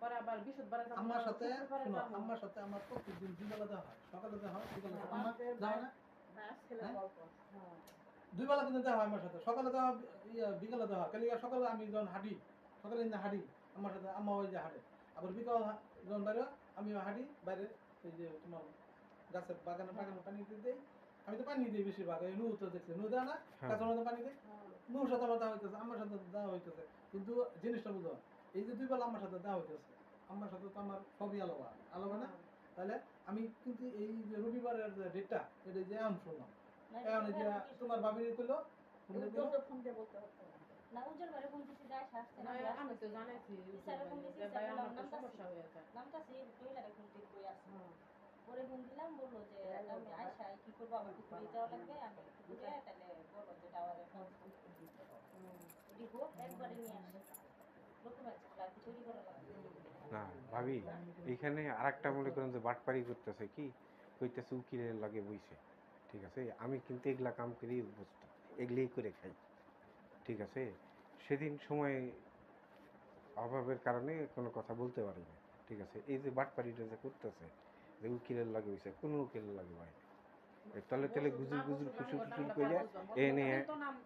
পরে আবার বিশুদ্ধবার যাব আমার সাথে শোনো আমার সাথে আমার প্রতিদিন দুবেলা দেওয়া হয় সকালে দেওয়া হয় বিকালে দেওয়া হয়। আমার যাও না দুই বেলা কিন্তু দেওয়া হয় আমার সাথে সকালে দেওয়া বিকালে দেওয়া হয় কালিকা সকালে আমি যখন হাঁটি সকালে হাঁটি আমার সাথে আম্মা ওই যে হাঁটে আবার বিকাল যখন বাইরে আমি হাঁটি বাইরে এই যে তোমার গাছের বাগানে পানি দিতে দেই আমি তো পানি দিই বেশিরভাগ এই নু তো দেখছি নু দেওয়া না গাছের মধ্যে পানি দিই নুর সাথে আমার দেওয়া হইতেছে আমার সাথে দেওয়া হইতেছে কিন্তু জিনিসটা বুঝো এই যে দুই বেলা আমার সাথে দেওয়া হইতেছে আমার সাথে তো আমার সবই আলাদা আলাদা না তাহলে আমি কিন্তু এই যে রবিবারের যে ডেটটা এটা যে আম শুনলাম এখন যে তোমার বাবির কইলো ফোন দিয়ে বলতে হতো না উজ্জ্বল ভাই ফোন দিছি যায় আসছে না আমি তো জানাইছি স্যার ফোন দিছি ভাই স্যার আমার তো নামটা সমস্যা হয়ে যায় নামটা সেই কইলারে ফোন দিয়ে কই আছে পরে ফোন দিলাম বললো যে আমি আয়শা কি করব আমার পুকুরে যাওয়া লাগবে আমি বুঝে তাহলে বলো যে টাওয়ারে ফোন দিতে দিব একবারে নিয়ে আসে ডকুমেন্টস লাগবে তৈরি করা লাগবে না ভাবি এইখানে আরেকটা মনে করেন যে বাটপারি করতেছে কি কইতেছে উকিলের লাগে বইছে ঠিক আছে আমি কিন্তু এগুলা কাম করি অভ্যস্ত এগুলোই করে খাই ঠিক আছে সেদিন সময় অভাবের কারণে কোনো কথা বলতে পারি না ঠিক আছে এই যে বাটপারিটা যে করতেছে যে উকিলের লাগে বইছে কোনো উকিলের লাগে ভাই তলে তলে গুজুর গুজুর খুশুর খুশুর কইয়া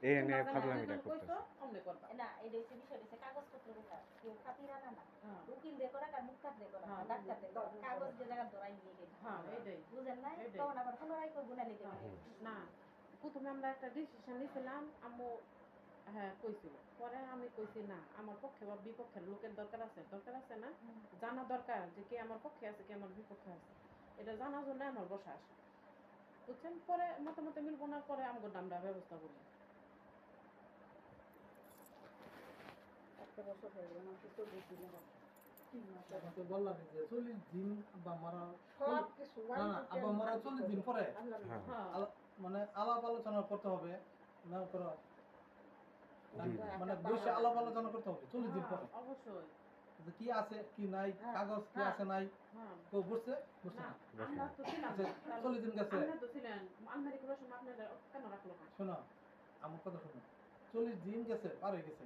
এনে ফাজলামিটা করতেছে না এটা হচ্ছে বিষয় হচ্ছে কাগজপত্র কোথা কেউ খাতির আনা না উকিল দিয়ে করা আর মুক্তার দিয়ে করা ডাক্তার দিয়ে করা কাগজ যে জায়গা ধরাই নিয়ে গেছে হ্যাঁ এইটাই বুঝেন না তখন আবার পুনরায় করবো না নিতে পারে না প্রথমে আমরা একটা ডিসিশন নিয়েছিলাম আম্মু হ্যাঁ কইছিল পরে আমি কইছি না আমার পক্ষে বা বিপক্ষের লোকের দরকার আছে না জানা দরকার যে কে আমার পক্ষে আছে কে আমার বিপক্ষে আছে এটা জানার জন্য আমার বসা আসে বুঝছেন পরে মতামত মিলবো না পরে আমাকে আমরা ব্যবস্থা করি একটা বছর হয়ে গেল আমার তো বেশি না তো বললাম যে 40 দিন বা মারা সব কিছু না না আবার মারা 40 দিন পরে মানে আলাপ আলোচনা করতে হবে না করো মানে বসে আলাপ আলোচনা করতে হবে 40 দিন পরে অবশ্যই যে কি আছে কি নাই কাগজ কি আছে নাই তো বুঝছে বুঝছে আমরা তো ছিলাম 40 দিন গেছে আমরা তো ছিলেন আলমারি খোলার সময় আপনাদের কেন রাখলো না শোনো আমার কথা শোনো 40 দিন গেছে পার হয়ে গেছে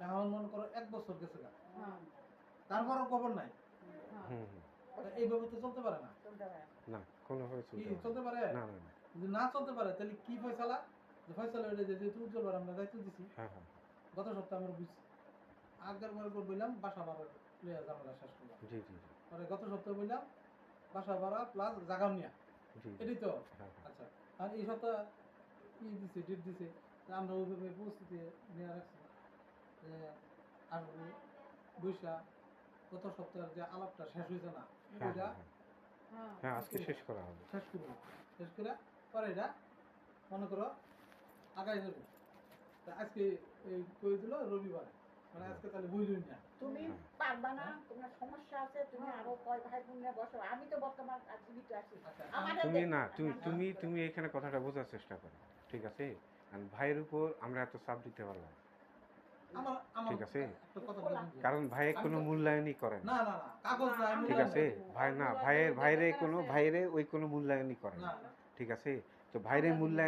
এখন মনে করো 1 বছর গেছে তারপরও খবর নাই এইভাবে তো চলতে পারে না না কোনো চলতে পারে না না যদি না চলতে পারে তাহলে কি ফয়সালা যে ফয়সালা এটা যে তুই উজ্জ্বল আমরা দায়িত্ব দিছি গত সপ্তাহে আমরা বুঝছি আগের বার বললাম বাসা ভাড়া লইয়া ঝামেলা শেষ করলাম জি জি পরে গত সপ্তাহে বললাম বাসা ভাড়া প্লাস জাগাম নিয়া এটাই তো আচ্ছা আর এই সপ্তাহ দিছে ডেট দিছে আমরা ওইভাবে প্রস্তুতি নিয়ে রাখছি যে আসবো বৈশা গত সপ্তাহের যে আলাপটা শেষ হয়েছে না ওইটা হ্যাঁ আজকে শেষ করা হবে শেষ করবো শেষ করে পরে এটা মনে করো আগাই যাবো আজকে এই কই দিল রবিবারে মানে আজকে তাহলে বুঝলুন না তুমি পারবা না তোমার সমস্যা আছে তুমি আরো কয় ভাই বোন নিয়ে বসো আমি তো বর্তমান জীবিত আছি তুমি না তুমি তুমি এখানে কথাটা বোঝার চেষ্টা করো ঠিক আছে আর ভাইয়ের উপর আমরা এত চাপ দিতে পারলাম ঠিক আছে কারণ ভাইয়ের কোনো মূল্যায়নই করে না না না কাগজ নাই ঠিক আছে ভাই না ভাইয়ের ওই কোনো মূল্যায়নই করে না ঠিক আছে তো ভাইয়ের মূল্যায়ন